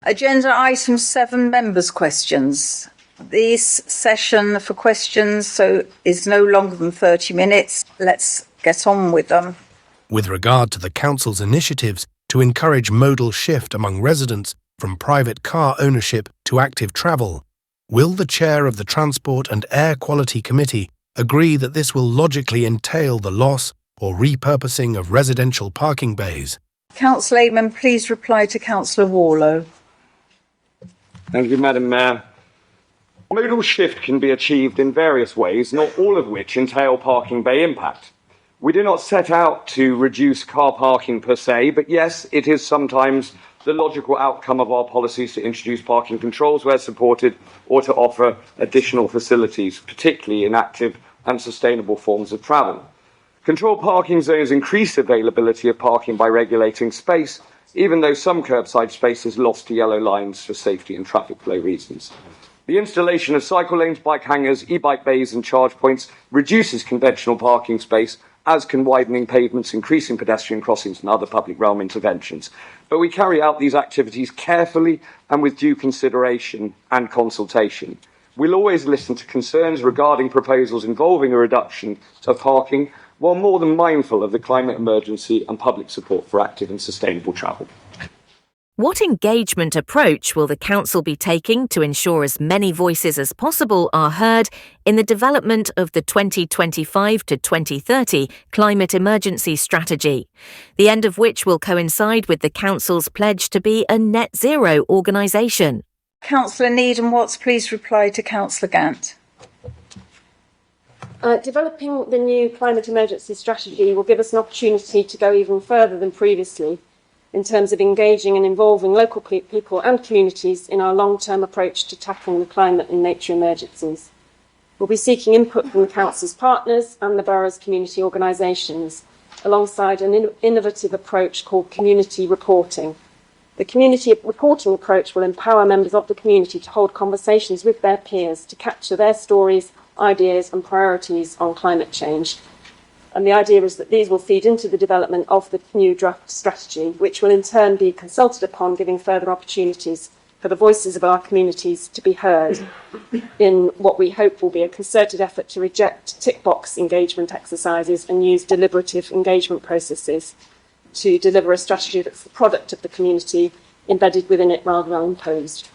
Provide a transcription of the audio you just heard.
Agenda item 7, members' questions. This session for questions is no longer than 30 minutes. Let's get on with them. With regard to the Council's initiatives to encourage modal shift among residents from private car ownership to active travel, will the Chair of the Transport and Air Quality Committee agree that this will logically entail the loss or repurposing of residential parking bays? Councillor Aitman, please reply to Councillor Warlow. Thank you, Madam Mayor. Modal shift can be achieved in various ways, not all of which entail parking bay impact. We do not set out to reduce car parking per se, but yes, it is sometimes the logical outcome of our policies to introduce parking controls where supported or to offer additional facilities, particularly in active and sustainable forms of travel. Controlled parking zones increase availability of parking by regulating space, even though some curbside space is lost to yellow lines for safety and traffic flow reasons. The installation of cycle lanes, bike hangers, e-bike bays and charge points reduces conventional parking space, as can widening pavements, increasing pedestrian crossings and other public realm interventions. But we carry out these activities carefully and with due consideration and consultation. We'll always listen to concerns regarding proposals involving a reduction of parking, while more than mindful of the climate emergency and public support for active and sustainable travel. What engagement approach will the Council be taking to ensure as many voices as possible are heard in the development of the 2025 to 2030 Climate Emergency Strategy, the end of which will coincide with the Council's pledge to be a net zero organisation? Councillor Needham-Watts, please reply to Councillor Gant. Developing the new Climate Emergency Strategy will give us an opportunity to go even further than previously in terms of engaging and involving local people and communities in our long-term approach to tackling the climate and nature emergencies. We'll be seeking input from the Council's partners and the borough's community organisations, alongside an innovative approach called community reporting. The community reporting approach will empower members of the community to hold conversations with their peers to capture their stories, ideas and priorities on climate change. And the idea is that these will feed into the development of the new draft strategy, which will in turn be consulted upon, giving further opportunities for the voices of our communities to be heard in what we hope will be a concerted effort to reject tick-box engagement exercises and use deliberative engagement processes to deliver a strategy that's the product of the community embedded within it rather than imposed.